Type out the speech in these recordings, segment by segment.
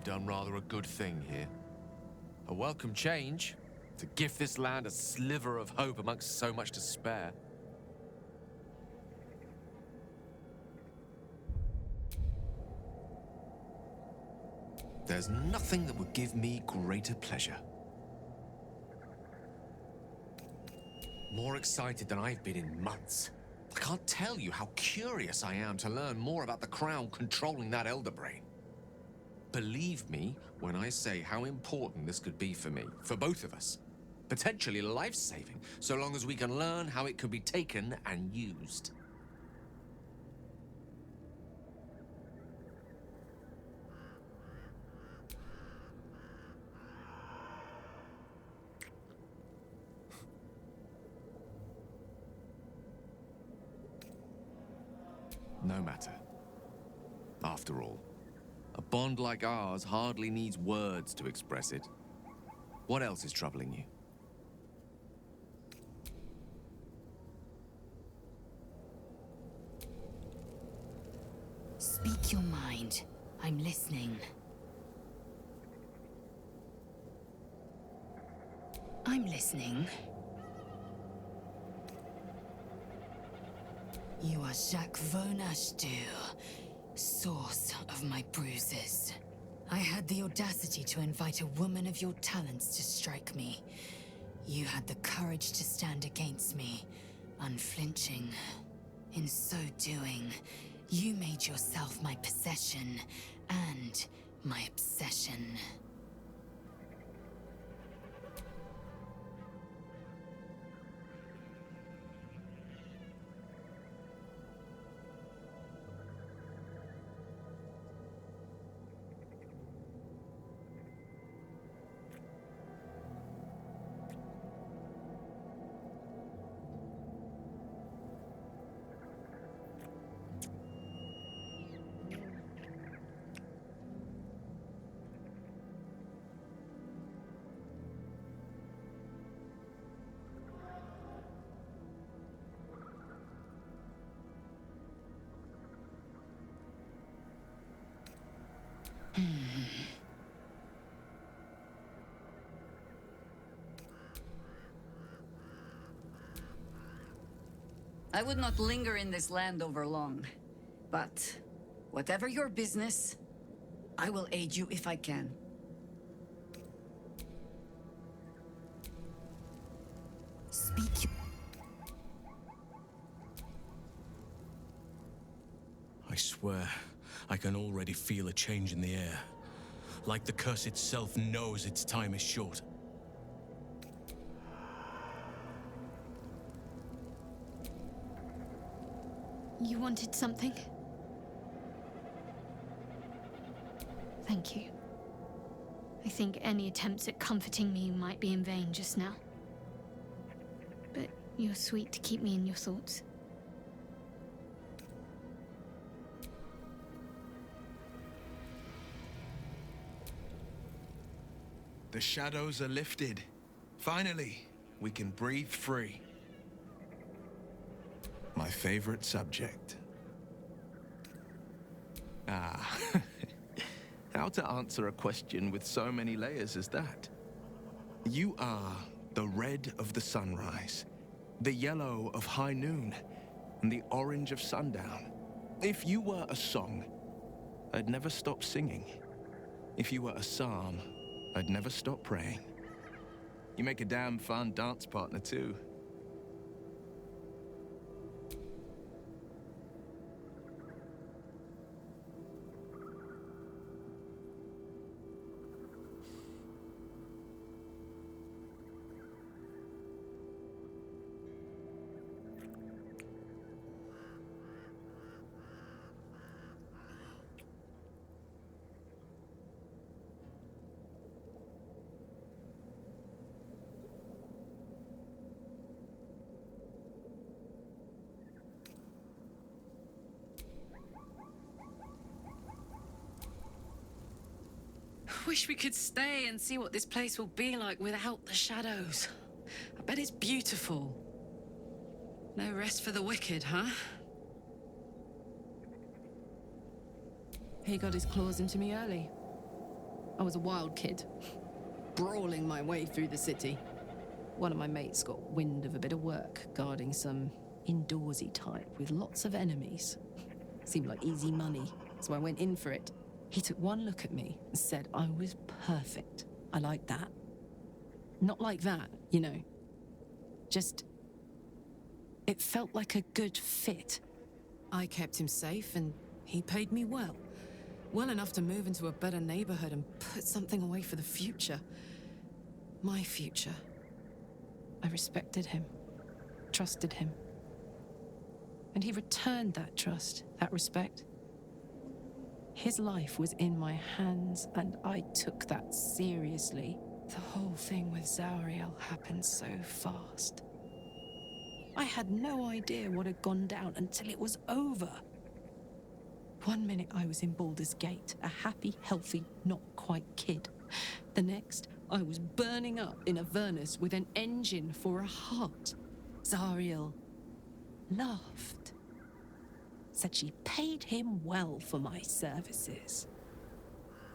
done rather a good thing here. A welcome change to gift this land a sliver of hope amongst so much despair. There's nothing that would give me greater pleasure. More excited than I've been in months. I can't tell you how curious I am to learn more about the crown controlling that elder brain. Believe me when I say how important this could be for me, for both of us. Potentially life-saving, so long as we can learn how it could be taken and used. No matter. After all, a bond like ours hardly needs words to express it. What else is troubling you? Speak your mind. I'm listening. I'm listening. You are Jacques Von Ashtur, source of my bruises. I had the audacity to invite a woman of your talents to strike me. You had the courage to stand against me, unflinching. In so doing, you made yourself my possession and my obsession. I would not linger in this land over long, but whatever your business, I will aid you if I can. Speak. I swear, I can already feel a change in the air. Like the curse itself knows its time is short. You wanted something? Thank you. I think any attempts at comforting me might be in vain just now. But you're sweet to keep me in your thoughts. The shadows are lifted. Finally, we can breathe free. My favorite subject. Ah, how to answer a question with so many layers as that? You are the red of the sunrise, the yellow of high noon, and the orange of sundown. If you were a song, I'd never stop singing. If you were a psalm, I'd never stop praying. You make a damn fun dance partner too. Wish we could stay and see what this place will be like without the shadows. I bet it's beautiful. No rest for the wicked, huh? He got his claws into me early. I was a wild kid, brawling my way through the city. One of my mates got wind of a bit of work guarding some indoorsy type with lots of enemies. Seemed like easy money, so I went in for it. He took one look at me and said I was perfect. I like that. Not like that, you know. Just... it felt like a good fit. I kept him safe and he paid me well. Well enough to move into a better neighborhood and put something away for the future. My future. I respected him, trusted him. And he returned that trust, that respect. His life was in my hands, and I took that seriously. The whole thing with Zauriel happened so fast. I had no idea what had gone down until it was over. One minute I was in Baldur's Gate, a happy, healthy, not quite kid. The next, I was burning up in Avernus with an engine for a heart. Zauriel laughed. Said she paid him well for my services.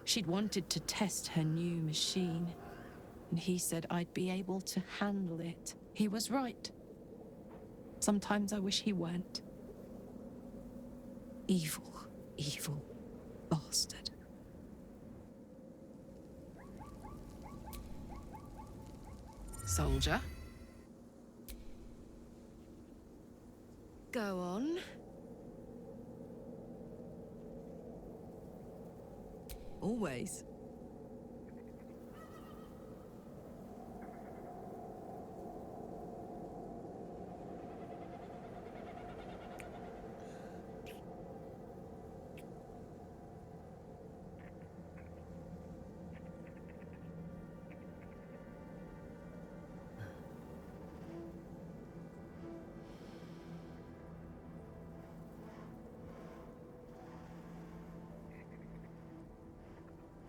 She'd wanted to test her new machine, and he said I'd be able to handle it. He was right. Sometimes I wish he weren't. Evil, evil bastard. Soldier? Go on. Always.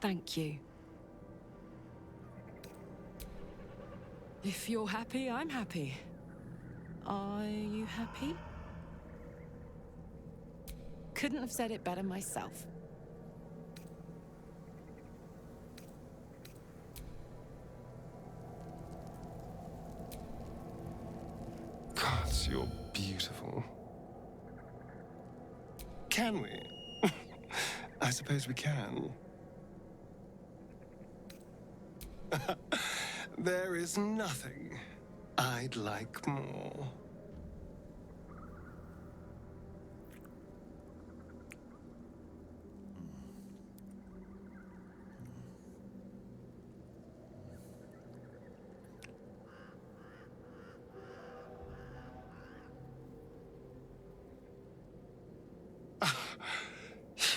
Thank you. If you're happy, I'm happy. Are you happy? Couldn't have said it better myself. Gods, you're beautiful. Can we? I suppose we can. There is nothing I'd like more.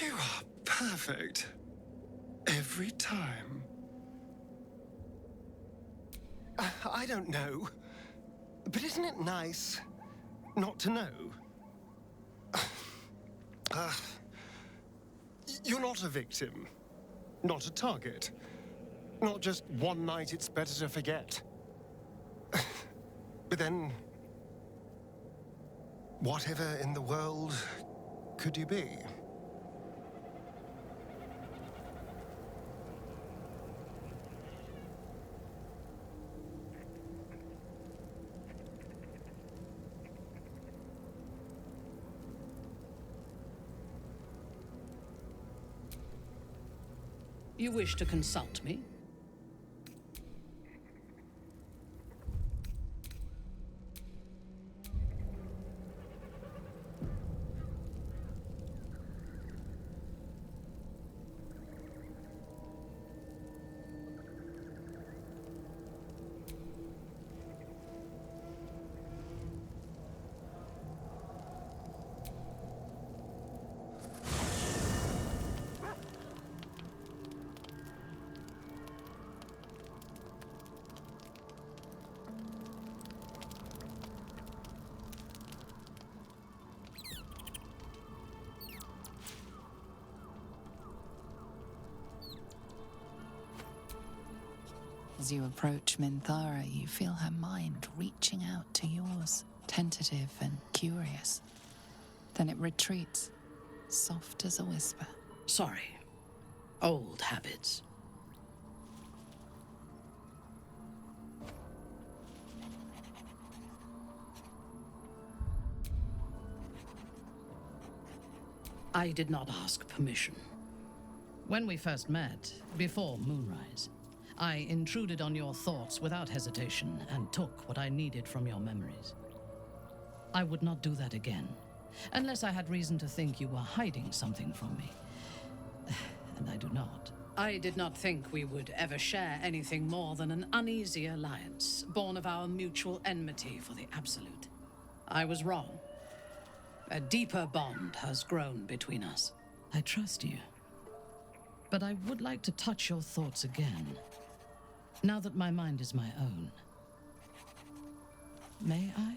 You are perfect. Every time. I don't know. But isn't it nice not to know? You're not a victim. Not a target. Not just one night it's better to forget. But then... whatever in the world could you be? You wish to consult me? As you approach Minthara, you feel her mind reaching out to yours, tentative and curious. Then it retreats, soft as a whisper. Sorry. Old habits. I did not ask permission. When we first met, before Moonrise, I intruded on your thoughts without hesitation and took what I needed from your memories. I would not do that again, unless I had reason to think you were hiding something from me. And I do not. I did not think we would ever share anything more than an uneasy alliance, born of our mutual enmity for the Absolute. I was wrong. A deeper bond has grown between us. I trust you. But I would like to touch your thoughts again, now that my mind is my own. May I?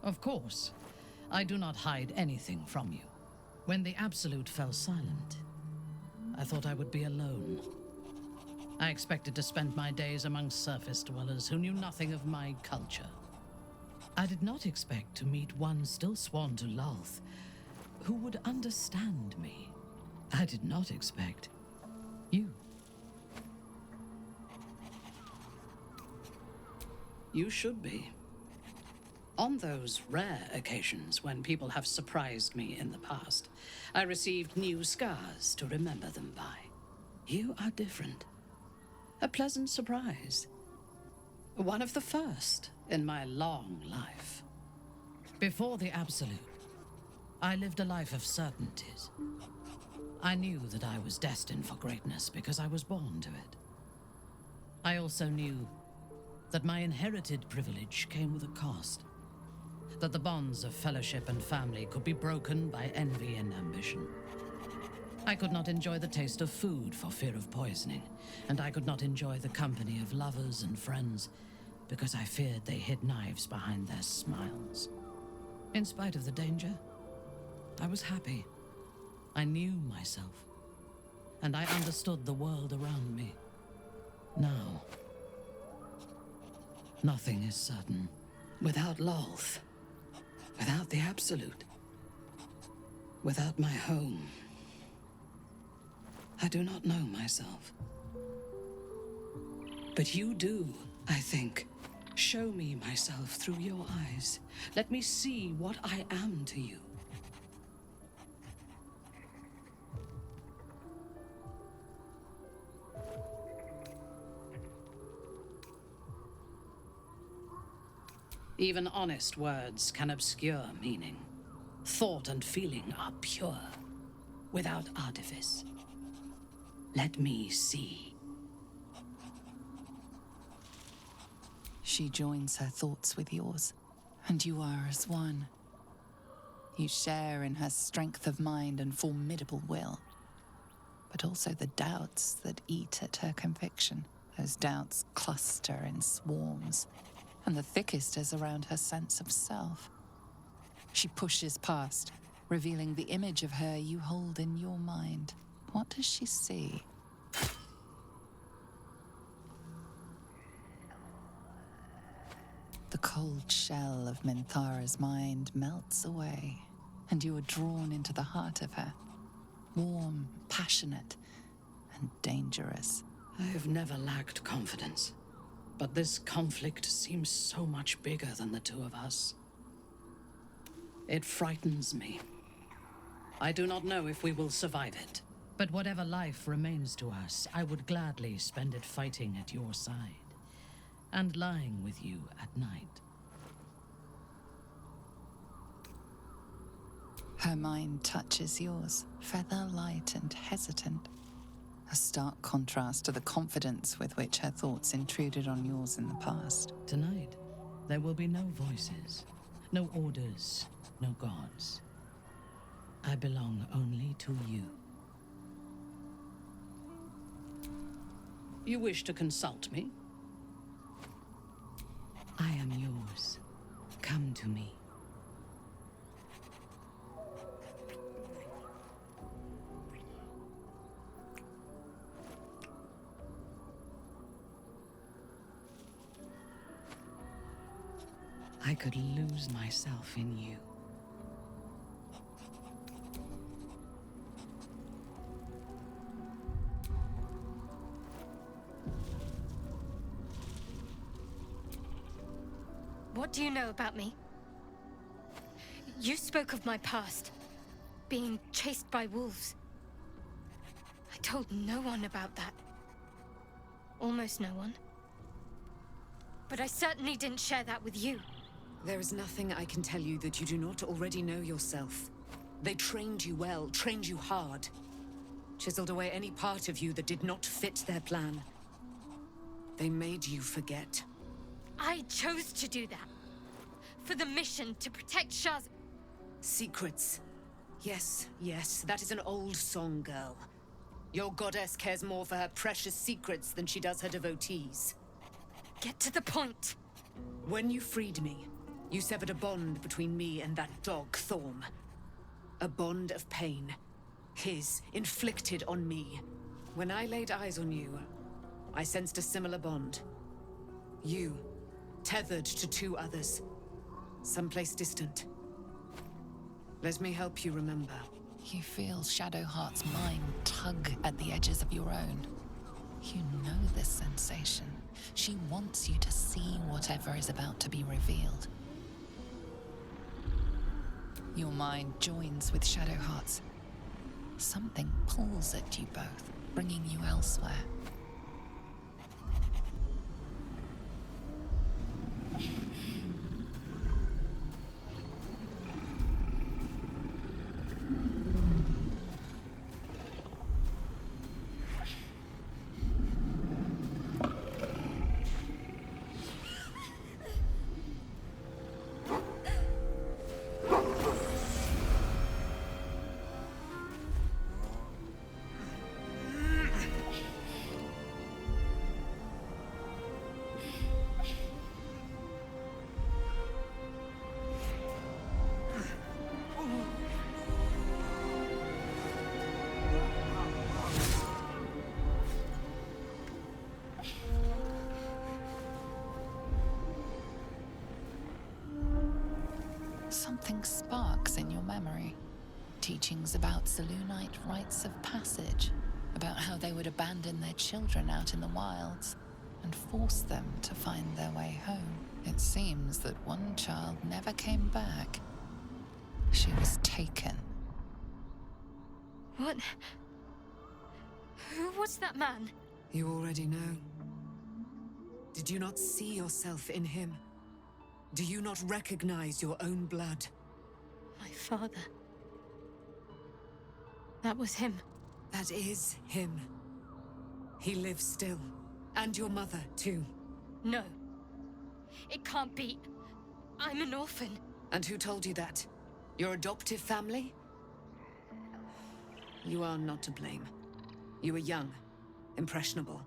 Of course. I do not hide anything from you. When the Absolute fell silent, I thought I would be alone. I expected to spend my days among surface dwellers who knew nothing of my culture. I did not expect to meet one still sworn to Lolth who would understand me. I did not expect you. You should be. On those rare occasions when people have surprised me in the past, I received new scars to remember them by. You are different. A pleasant surprise. One of the first in my long life. Before the Absolute, I lived a life of certainties. I knew that I was destined for greatness because I was born to it. I also knew that my inherited privilege came with a cost. That the bonds of fellowship and family could be broken by envy and ambition. I could not enjoy the taste of food for fear of poisoning, and I could not enjoy the company of lovers and friends because I feared they hid knives behind their smiles. In spite of the danger, I was happy. I knew myself, and I understood the world around me. Now, nothing is certain. Without Lolth, without the Absolute, without my home, I do not know myself. But you do, I think. Show me myself through your eyes. Let me see what I am to you. Even honest words can obscure meaning. Thought and feeling are pure, without artifice. Let me see. She joins her thoughts with yours, and you are as one. You share in her strength of mind and formidable will, but also the doubts that eat at her conviction. Those doubts cluster in swarms, and the thickest is around her sense of self. She pushes past, revealing the image of her you hold in your mind. What does she see? The cold shell of Minthara's mind melts away, and you are drawn into the heart of her. Warm, passionate, and dangerous. I have never lacked confidence, but this conflict seems so much bigger than the two of us. It frightens me. I do not know if we will survive it. But whatever life remains to us, I would gladly spend it fighting at your side and lying with you at night. Her mind touches yours, feather light and hesitant. A stark contrast to the confidence with which her thoughts intruded on yours in the past. Tonight, there will be no voices, no orders, no gods. I belong only to you. You wish to consult me? I am yours. Come to me. I could lose myself in you. What do you know about me? You spoke of my past, being chased by wolves. I told no one about that. Almost no one. But I certainly didn't share that with you. There is nothing I can tell you that you do not already know yourself. They trained you well, trained you hard. Chiseled away any part of you that did not fit their plan. They made you forget. I chose to do that. For the mission to protect Shah's... Secrets. Yes, yes, that is an old song, girl. Your goddess cares more for her precious secrets than she does her devotees. Get to the point. When you freed me, you severed a bond between me and that dog, Thorm. A bond of pain. His, inflicted on me. When I laid eyes on you, I sensed a similar bond. You, tethered to two others. Someplace distant. Let me help you remember. You feel Shadowheart's mind tug at the edges of your own. You know this sensation. She wants you to see whatever is about to be revealed. Your mind joins with Shadowheart's. Something pulls at you both, bringing you elsewhere. Something sparks in your memory. Teachings about Selûnite rites of passage, about how they would abandon their children out in the wilds and force them to find their way home. It seems that one child never came back. She was taken. What? Who was that man? You already know. Did you not see yourself in him? Do you not recognize your own blood? My father. That was him. That is him. He lives still. And your mother, too. No. It can't be. I'm an orphan. And who told you that? Your adoptive family? You are not to blame. You were young, impressionable.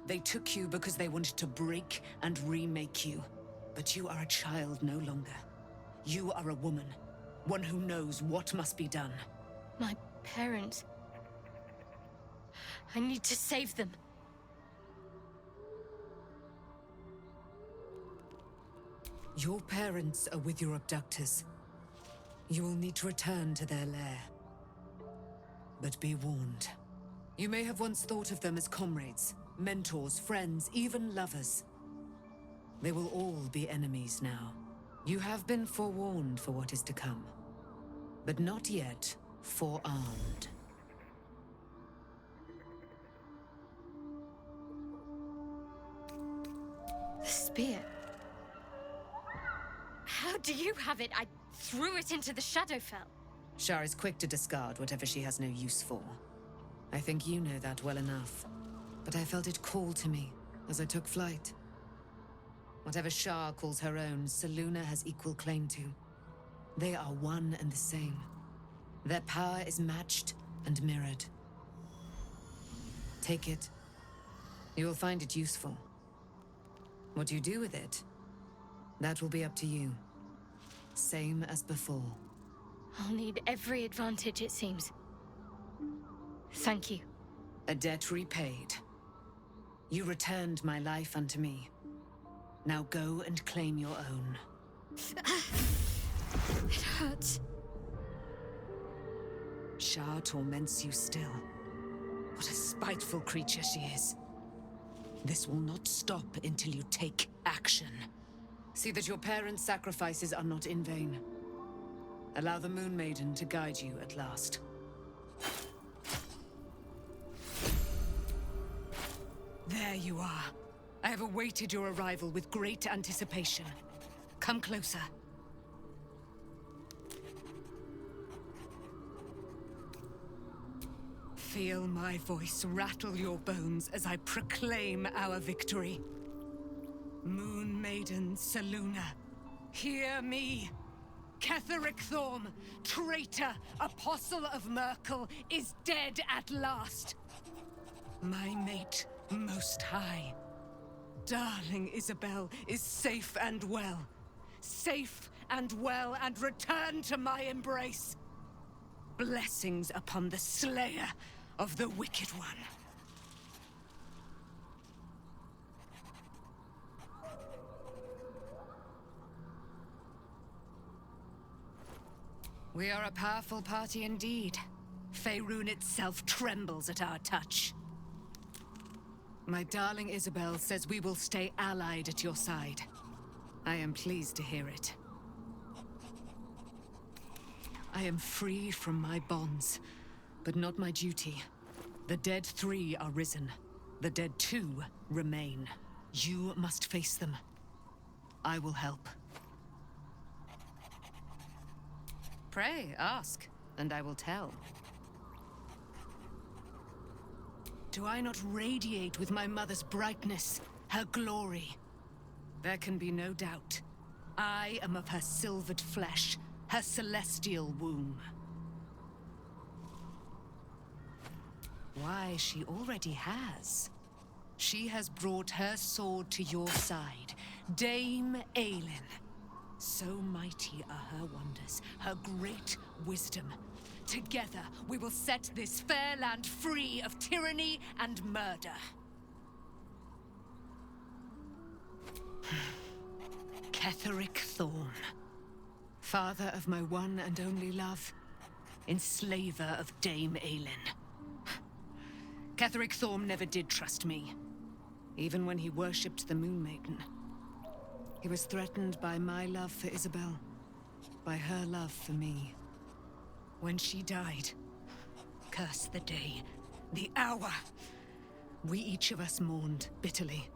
They took you because they wanted to break and remake you. But you are a child no longer. You are a woman. One who knows what must be done. My parents. I need to save them. Your parents are with your abductors. You will need to return to their lair. But be warned. You may have once thought of them as comrades, mentors, friends, even lovers. They will all be enemies now. You have been forewarned for what is to come, but not yet forearmed. The spear. How do you have it? I threw it into the Shadowfell. Shar is quick to discard whatever she has no use for. I think you know that well enough. But I felt it call to me as I took flight. Whatever Shar calls her own, Selûne has equal claim to. They are one and the same. Their power is matched and mirrored. Take it. You will find it useful. What you do with it, that will be up to you. Same as before. I'll need every advantage, it seems. Thank you. A debt repaid. You returned my life unto me. Now go and claim your own. It hurts. Shar torments you still. What a spiteful creature she is. This will not stop until you take action. See that your parents' sacrifices are not in vain. Allow the Moon Maiden to guide you at last. There you are. I have awaited your arrival with great anticipation. Come closer. Feel my voice rattle your bones as I proclaim our victory. Moon Maiden Selûne, hear me! Ketheric Thorm, traitor, apostle of Merkel, is dead at last. My mate, Most High, darling Isabel, is safe and well. Safe and well, and returned to my embrace. Blessings upon the slayer of the Wicked One. We are a powerful party indeed. Faerun itself trembles at our touch. My darling Isabel says we will stay allied at your side. I am pleased to hear it. I am free from my bonds, but not my duty. The dead 3 are risen. The dead 2 remain. You must face them. I will help. Pray, ask, and I will tell. Do I not radiate with my mother's brightness, her glory? There can be no doubt. I am of her silvered flesh, her celestial womb. Why, she already has. She has brought her sword to your side, Dame Aelin. So mighty are her wonders, her great wisdom. Together, we will set this fair land free of tyranny and murder. Ketheric Thorm, father of my one and only love, enslaver of Dame Aelin. Ketheric Thorm never did trust me, even when he worshipped the Moon Maiden. He was threatened by my love for Isabel, by her love for me. When she died, curse the day, the hour, we each of us mourned bitterly.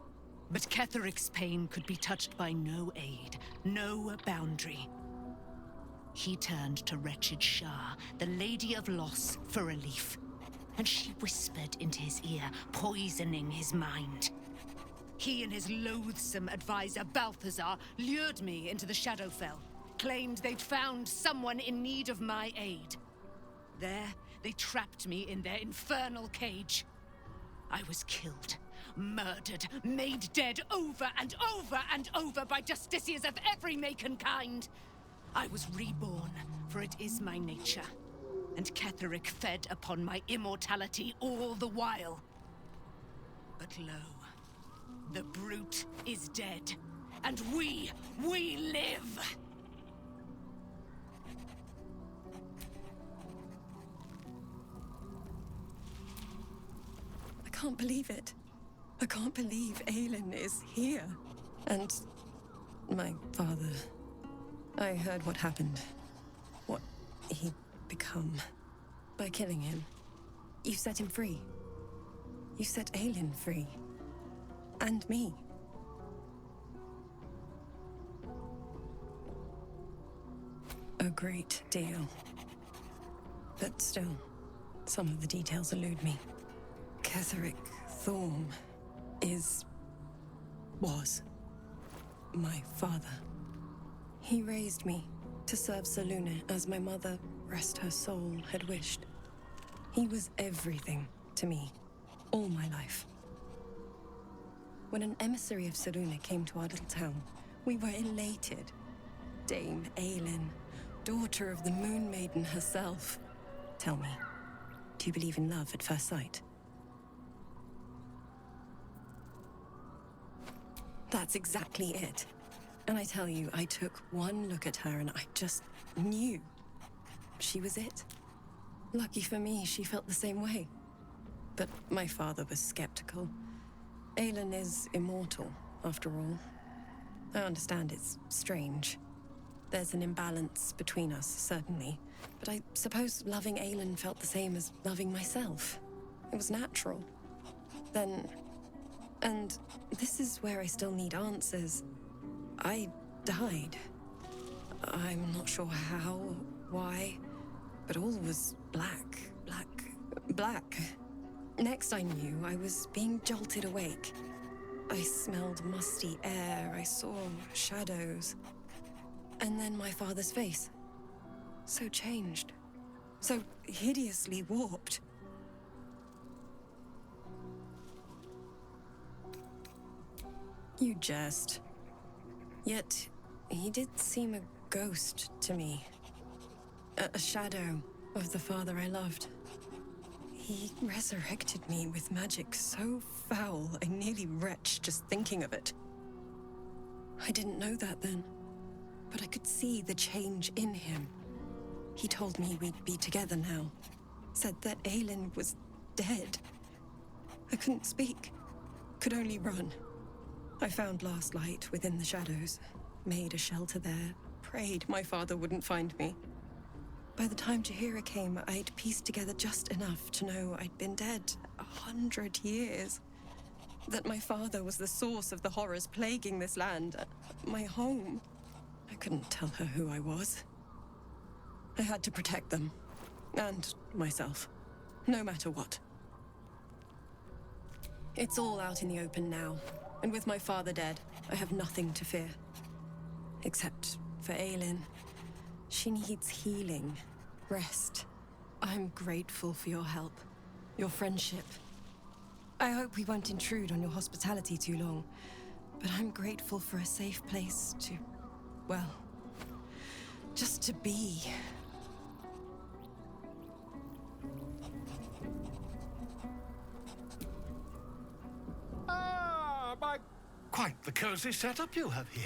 But Ketheric's pain could be touched by no aid, no boundary. He turned to wretched Shah, the Lady of Loss, for relief. And she whispered into his ear, poisoning his mind. He and his loathsome advisor, Balthazar, lured me into the Shadowfell, claimed they'd found someone in need of my aid. There, they trapped me in their infernal cage. I was killed, murdered, made dead over and over and over by justiciars of every make and kind. I was reborn, for it is my nature. And Ketheric fed upon my immortality all the while. But lo, the brute is dead, and we live! I can't believe it. I can't believe Aelin is here. And my father. I heard what happened. What he'd become. By killing him. You set him free. You set Aelin free. And me. A great deal. But still, some of the details elude me. Ketheric Thorm was my father. He raised me to serve Selûne as my mother, rest her soul, had wished. He was everything to me, all my life. When an emissary of Selûne came to our little town, we were elated. Dame Aelin, daughter of the Moon Maiden herself. Tell me, do you believe in love at first sight? That's exactly it. And I tell you, I took one look at her and I just knew. She was it. Lucky for me, she felt the same way. But my father was skeptical. Aelin is immortal, after all. I understand it's strange. There's an imbalance between us, certainly. But I suppose loving Aelin felt the same as loving myself. It was natural. Then... And this is where I still need answers. I died. I'm not sure how, why, but all was black. Next I knew, I was being jolted awake. I smelled musty air, I saw shadows. And then my father's face. So changed. So hideously warped. You jest. Yet, he did seem a ghost to me. A shadow of the father I loved. He resurrected me with magic so foul, I nearly retch just thinking of it. I didn't know that then, but I could see the change in him. He told me we'd be together now. Said that Aelin was dead. I couldn't speak, could only run. I found last light within the shadows, made a shelter there, prayed my father wouldn't find me. By the time Jahira came, I'd pieced together just enough to know I'd been dead 100 years. That my father was the source of the horrors plaguing this land, my home. I couldn't tell her who I was. I had to protect them, and myself, no matter what. It's all out in the open now, and with my father dead, I have nothing to fear. Except for Aelin. She needs healing, rest. I'm grateful for your help, your friendship. I hope we won't intrude on your hospitality too long, but I'm grateful for a safe place to, well, just to be. By quite the cozy setup you have here.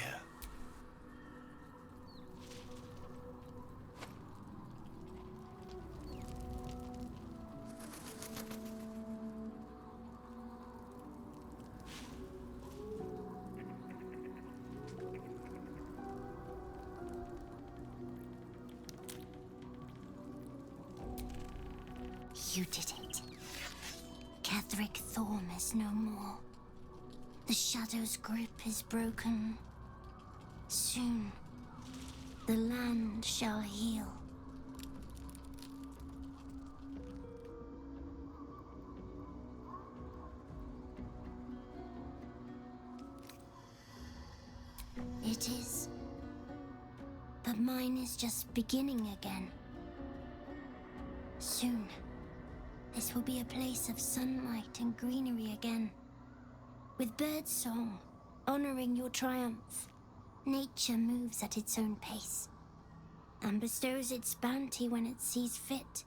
You did it. Catherick Thorm is no more. The Shadow's grip is broken. Soon, the land shall heal. It is. But mine is just beginning again. Soon, this will be a place of sunlight and greenery again. With birdsong, honoring your triumph, nature moves at its own pace and bestows its bounty when it sees fit.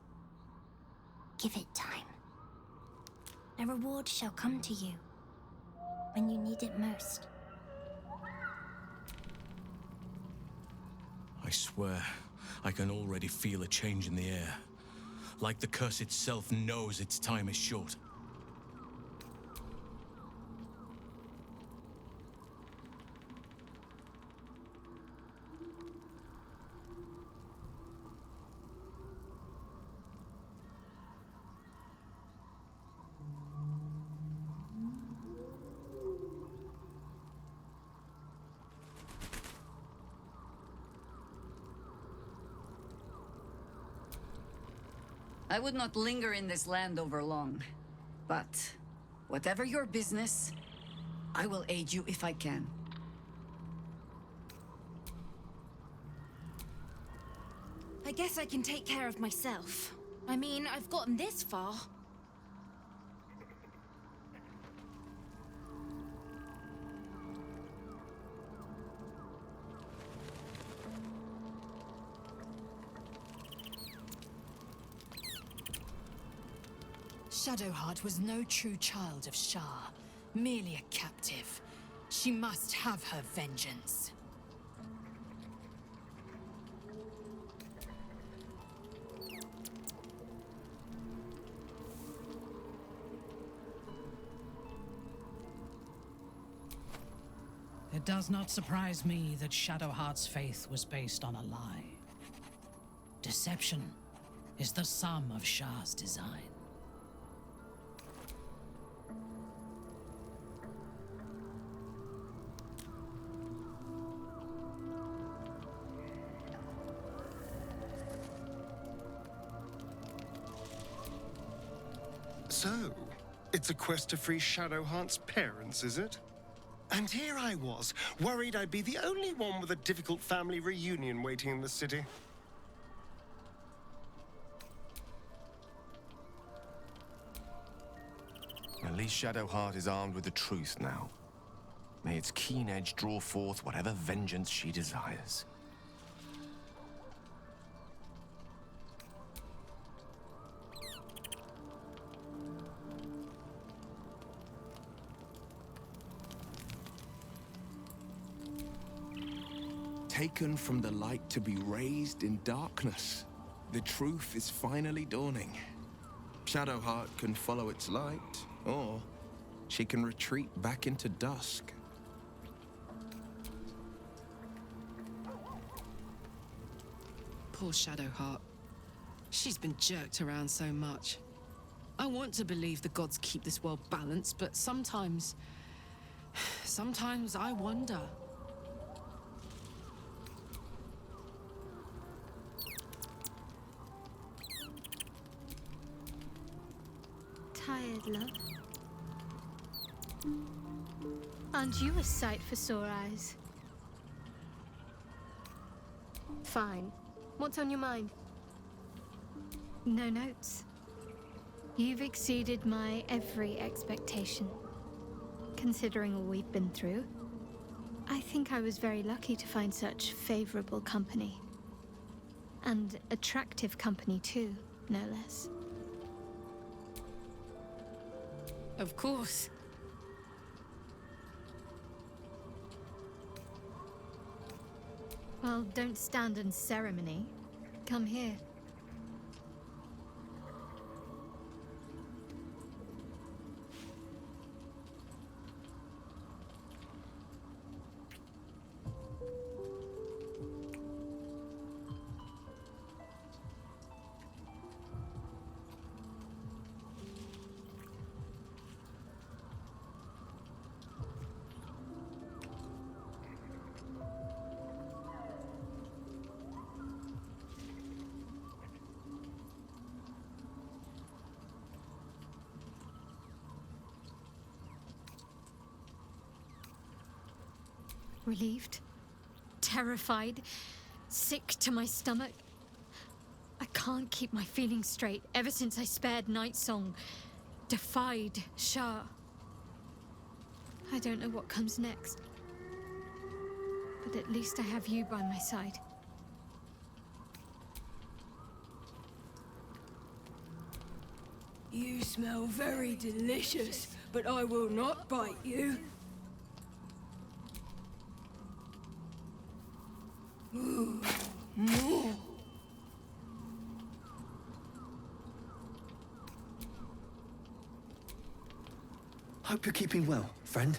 Give it time. A reward shall come to you when you need it most. I swear, I can already feel a change in the air. Like the curse itself knows its time is short. I would not linger in this land over long. But whatever your business, I will aid you if I can. I guess I can take care of myself. I mean, I've gotten this far. Shadowheart was no true child of Shah, merely a captive. She must have her vengeance. It It does not surprise me that Shadowheart's faith was based on a lie. Deception is the sum of Shah's design. So, it's a quest to free Shadowheart's parents, is it? And here I was, worried I'd be the only one with a difficult family reunion waiting in the city. At least Shadowheart is armed with the truth now. May its keen edge draw forth whatever vengeance she desires. Taken from the light to be raised in darkness, the truth is finally dawning. Shadowheart can follow its light, or she can retreat back into dusk. Poor Shadowheart. She's been jerked around so much. I want to believe the gods keep this world balanced, but sometimes I wonder. Tired, love? Aren't you a sight for sore eyes? Fine. What's on your mind? No notes. You've exceeded my every expectation. Considering all we've been through, I think I was very lucky to find such favorable company. And attractive company too, no less. Of course. Well, don't stand in ceremony. Come here. Relieved, terrified, sick to my stomach. I can't keep my feelings straight ever since I spared Night Song, defied Shah. I don't know what comes next, but at least I have you by my side. You smell very delicious, but I will not bite you. Ooh, more. Hope you're keeping well, friend.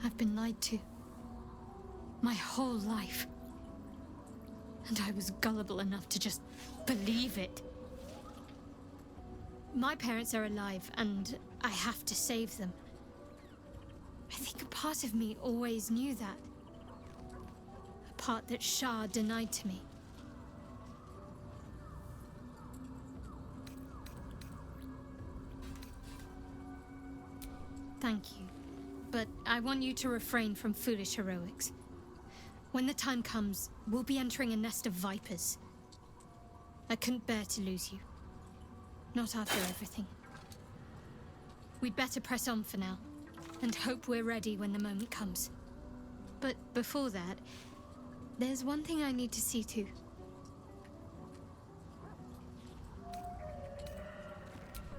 I've been lied to. My whole life. And I was gullible enough to just believe it. My parents are alive, and I have to save them. I think a part of me always knew that. A part that Shah denied to me. Thank you. But I want you to refrain from foolish heroics. When the time comes, we'll be entering a nest of vipers. I couldn't bear to lose you. Not after everything. We'd better press on for now, and hope we're ready when the moment comes. But before that, there's one thing I need to see to.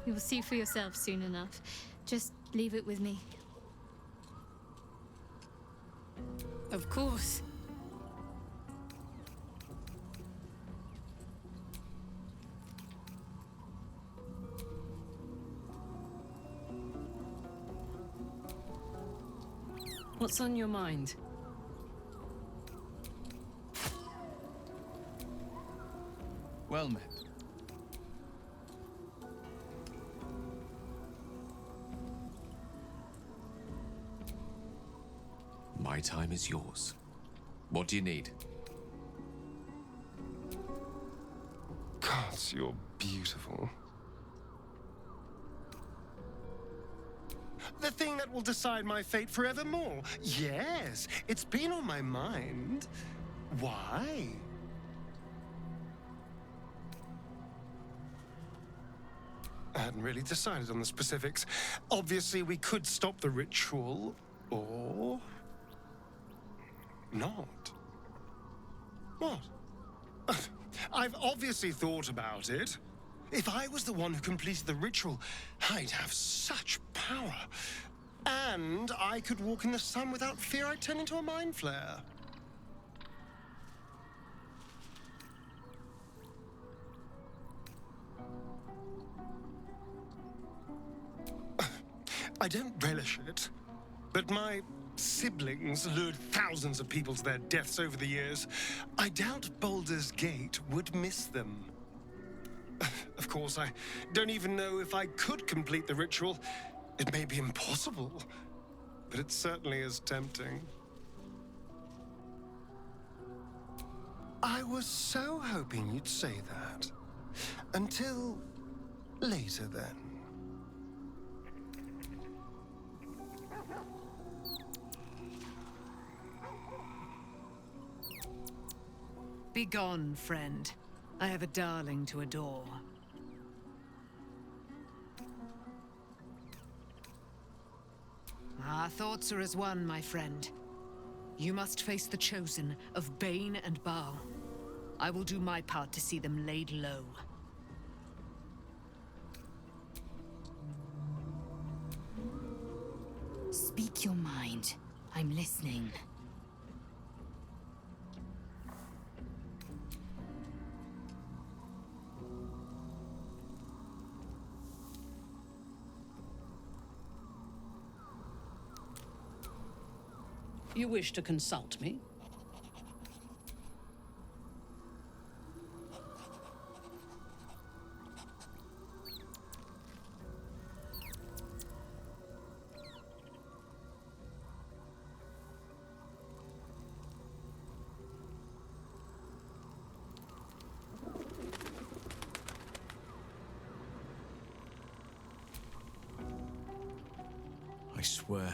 You'll see for yourself soon enough. Just leave it with me. Of course. What's on your mind? Well met. My time is yours. What do you need? Gods, you're beautiful. The thing that will decide my fate forevermore. Yes, it's been on my mind. Why? I hadn't really decided on the specifics. Obviously, we could stop the ritual, or not. What? I've obviously thought about it. If I was the one who completed the ritual, I'd have such power. And I could walk in the sun without fear I'd turn into a mind flare. I don't relish it, but my siblings lured thousands of people to their deaths over the years. I doubt Baldur's Gate would miss them. Of course, I don't even know if I could complete the ritual. It may be impossible, but it certainly is tempting. I was so hoping you'd say that. Until later, then. Begone, friend. I have a darling to adore. Our thoughts are as one, my friend. You must face the chosen of Bane and Baal. I will do my part to see them laid low. Speak your mind. I'm listening. You wish to consult me? I swear,